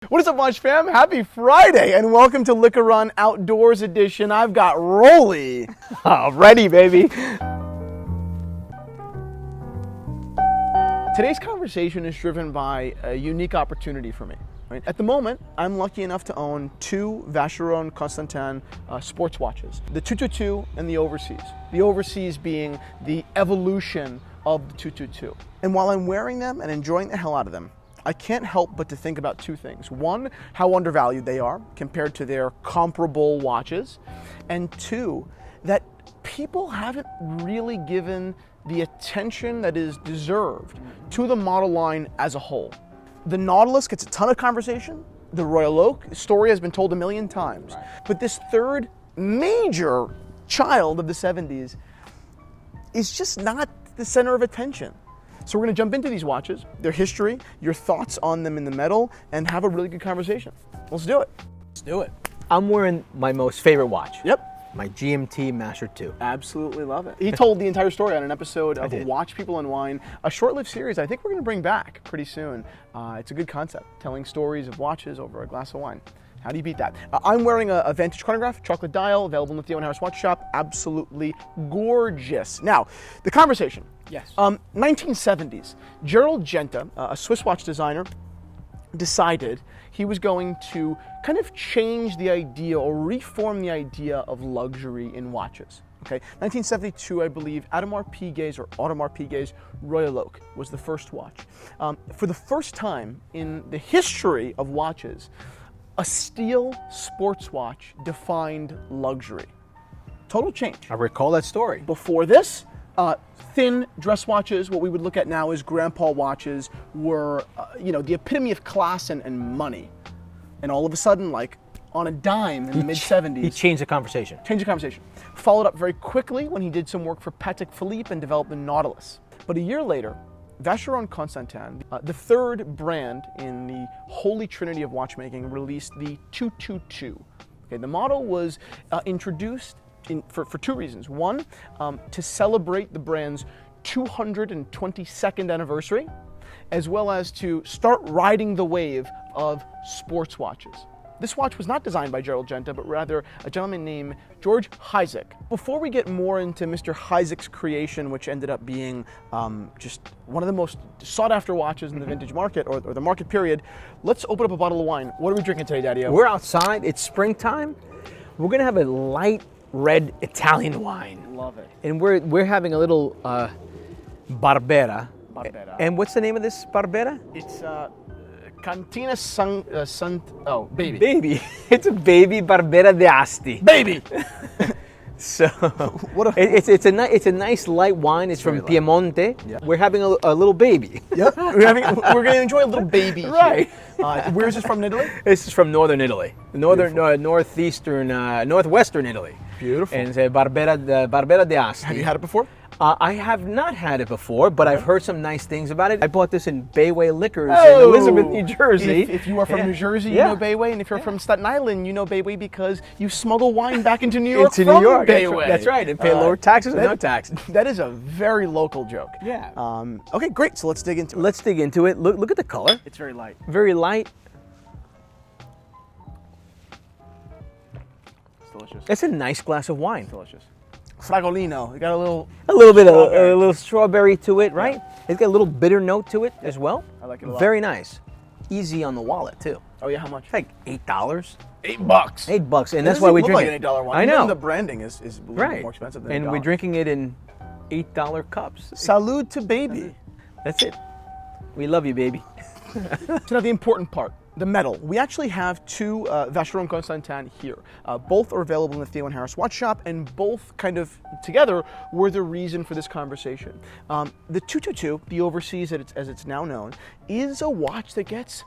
What is up, Watch fam? Happy Friday and welcome to Liquor Run Outdoors Edition. I've got Rolly. Ready, baby. Today's conversation is driven by a unique opportunity for me. Right? At the moment, I'm lucky enough to own two Vacheron Constantin sports watches, the 222 and the Overseas. The Overseas being the evolution of the 222. And while I'm wearing them and enjoying the hell out of them, I can't help but to think about two things. One, how undervalued they are compared to their comparable watches. And two, that people haven't really given the attention that is deserved to the model line as a whole. The Nautilus gets a ton of conversation. The Royal Oak story has been told a million times. Right. But this third major child of the 70s is just not the center of attention. So we're going to jump into these watches, their history, your thoughts on them in the metal, and have a really good conversation. Let's do it. Let's do it. I'm wearing my most favorite watch. Yep. My GMT Master 2. Absolutely love it. He told the entire story on an episode of Watch People and Wine, a short-lived series I think we're going to bring back pretty soon. It's a good concept, telling stories of watches over a glass of wine. How do you beat that? I'm wearing a vintage chronograph, chocolate dial, available in the Theo and Harris Watch Shop. Absolutely gorgeous. Now, the conversation. Yes. 1970s. Gerald Genta, a Swiss watch designer, decided he was going to kind of change the idea or reform the idea of luxury in watches. Okay, 1972, I believe, Audemars Piguet's Royal Oak was the first watch. For the first time in the history of watches, a steel sports watch defined luxury. Total change. I recall that story. Before this, thin dress watches, what we would look at now as grandpa watches, were the epitome of class and money. And all of a sudden, like on a dime in the mid-70s. He changed the conversation. Followed up very quickly when he did some work for Patek Philippe and developed the Nautilus. But a year later, Vacheron Constantin, the third brand in the Holy Trinity of watchmaking, released the 222. Okay, the model was introduced for two reasons. One, to celebrate the brand's 222nd anniversary, as well as to start riding the wave of sports watches. This watch was not designed by Gerald Genta, but rather a gentleman named George Heisek. Before we get more into Mr. Heisek's creation, which ended up being just one of the most sought-after watches in the vintage market, or the market period, let's open up a bottle of wine. What are we drinking today, Daddy-O? We're outside. It's springtime. We're going to have a light red Italian wine. Love it. And we're having a little Barbera. Barbera. And what's the name of this Barbera? It's Cantina Baby. Baby. It's a baby Barbera d'Asti. Baby! So it's a nice light wine. It's from Piemonte. Yeah. We're having a little baby. Yep. We're going to enjoy a little baby. Right. Where is this from, Italy? This is from northern Italy, northwestern Italy. Beautiful. And it's a Barbera d'Asti. Have you had it before? I have not had it before, but I've heard some nice things about it. I bought this in Bayway Liquors in Elizabeth, New Jersey. If you are from New Jersey, you know Bayway, and if you're from Staten Island, you know Bayway because you smuggle wine back into New York from Bayway. That's right, and pay lower taxes or no tax. That is a very local joke. Yeah. Okay, great, so let's dig into it. Let's dig into it. Look at the color. It's very light. Very light. It's delicious. It's a nice glass of wine. It's delicious. Fragolino. You got a little strawberry to it, right? Yeah. It's got a little bitter note to it as well. I like it a lot. Very nice. Easy on the wallet too. Oh yeah, how much? It's like $8. $8. $8, and that's why we drink like an $8 wine. I know. Even the branding is a little bit more expensive than $8. And we're drinking it in $8 cups. Salud to baby. That's it. We love you, baby. So now the important part. The metal. We actually have two Vacheron Constantin here. Both are available in the Theo and Harris Watch Shop, and both kind of together were the reason for this conversation. The 222, the Overseas as it's now known, is a watch that gets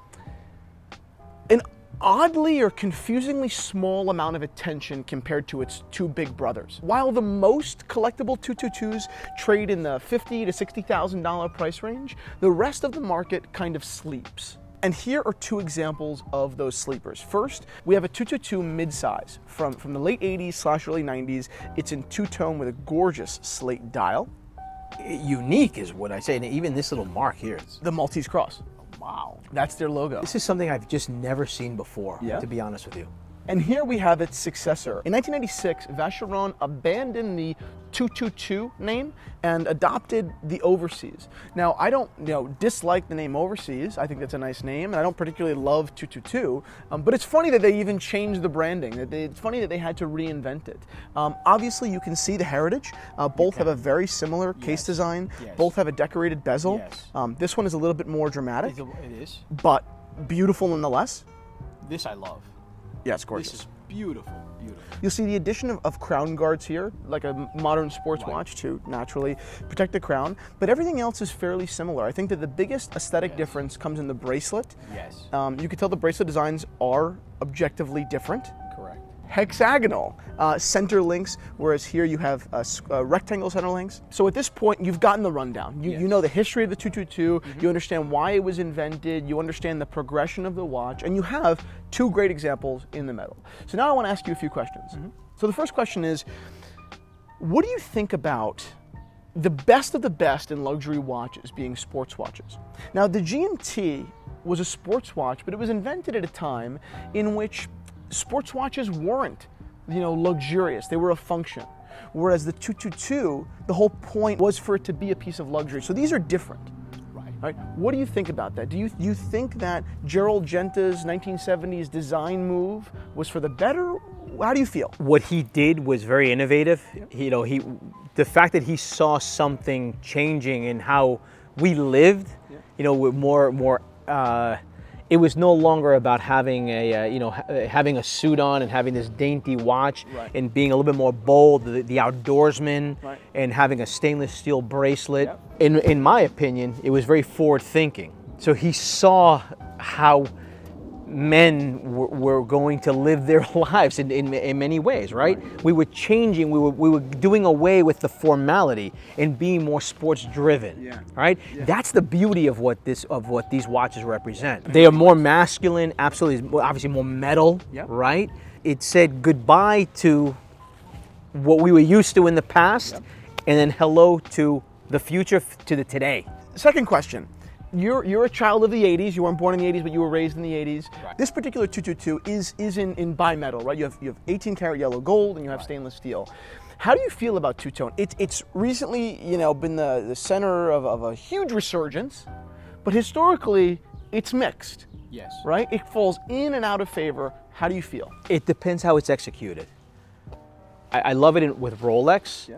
an oddly or confusingly small amount of attention compared to its two big brothers. While the most collectible 222s trade in the $50,000 to $60,000 price range, the rest of the market kind of sleeps. And here are two examples of those sleepers. First, we have a 222 midsize from the late 80s / early 90s. It's in two-tone with a gorgeous slate dial. Unique is what I say, and even this little mark here. The Maltese cross. Wow. That's their logo. This is something I've just never seen before, Yeah? to be honest with you. And here we have its successor. In 1996, Vacheron abandoned the 222 name and adopted the Overseas. Now, I don't dislike the name Overseas. I think that's a nice name, and I don't particularly love 222. But it's funny that they even changed the branding. It's funny that they had to reinvent it. Obviously, you can see the heritage. Both have a very similar case design. Yes. Both have a decorated bezel. Yes. This one is a little bit more dramatic, It is. but beautiful nonetheless. This I love. Yeah, it's gorgeous. This is beautiful, beautiful. You'll see the addition of crown guards here, like a modern sports watch to naturally protect the crown, but everything else is fairly similar. I think that the biggest aesthetic difference comes in the bracelet. Yes. You can tell the bracelet designs are objectively different. Correct. Hexagonal center links, whereas here you have rectangle center links. So at this point, you've gotten the rundown. You know the history of the 222, you understand why it was invented, you understand the progression of the watch, and you have two great examples in the metal. So now I want to ask you a few questions. So the first question is, what do you think about the best of the best in luxury watches being sports watches? Now the GMT was a sports watch, but it was invented at a time in which sports watches weren't, luxurious. They were a function. Whereas the 222, the whole point was for it to be a piece of luxury. So these are different. Right? What do you think about that? Do you think that Gerald Genta's 1970s design move was for the better? How do you feel? What he did was very innovative. The fact that he saw something changing in how we lived, with more. It was no longer about having having a suit on and having this dainty watch and being a little bit more bold, the outdoorsman, and having a stainless steel bracelet. In my opinion, it was very forward thinking. So he saw how men were going to live their lives in many ways, right? We were changing, we were doing away with the formality and being more sports driven, right? That's the beauty of what these watches represent. They are more masculine, absolutely, obviously more metal, right? It said goodbye to what we were used to in the past, and then hello to the future, to the today. Second question. You're a child of the 80s. You weren't born in the 80s, but you were raised in the 80s. Right. This particular 222 is in bimetal, right? You have 18 karat yellow gold and you have stainless steel. How do you feel about two-tone? It's recently, been the center of a huge resurgence, but historically it's mixed. Yes. Right? It falls in and out of favor. How do you feel? It depends how it's executed. I love it with Rolex. Yeah.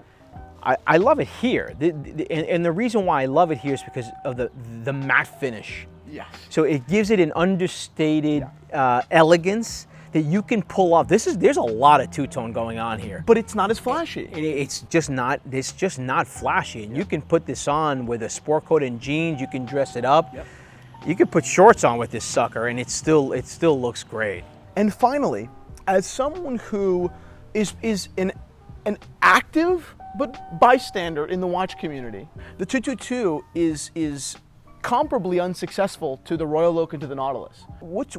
I love it here, and the reason why I love it here is because of the matte finish. Yes. So it gives it an understated elegance that you can pull off. There's a lot of two-tone going on here, but it's not as flashy. It's just not flashy, and you can put this on with a sport coat and jeans. You can dress it up. Yep. You can put shorts on with this sucker, and it still looks great. And finally, as someone who is an active but bystander in the watch community, the 222 is comparably unsuccessful to the Royal Oak and to the Nautilus. What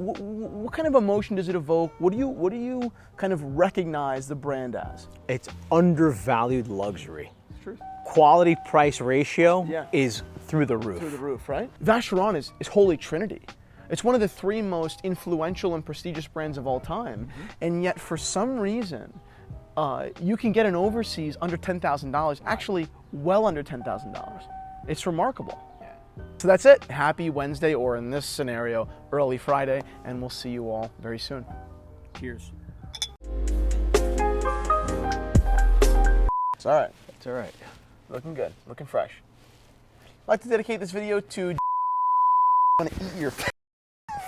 kind of emotion does it evoke? What do you kind of recognize the brand as? It's undervalued luxury. It's true. Quality price ratio is through the roof. Through the roof, right? Vacheron is Holy Trinity. It's one of the three most influential and prestigious brands of all time, and yet for some reason, you can get an Overseas under $10,000, actually well under $10,000. It's remarkable. Yeah. So that's it. Happy Wednesday, or in this scenario, early Friday, and we'll see you all very soon. Cheers. It's all right. It's all right. Looking good. Looking fresh. I'd like to dedicate this video to I want to eat your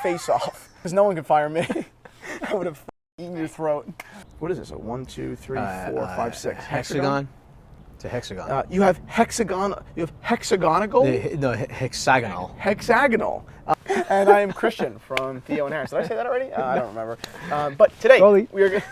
face off, because no one can fire me. I would have eaten your throat. What is this? A 1, 2, 3, 4, 5, 6 hexagon? It's a hexagon. You have hexagon. You have hexagonical. No, hexagonal. Hexagonal. And I am Christian from Theo and Harris. Did I say that already? I don't remember. But today we are.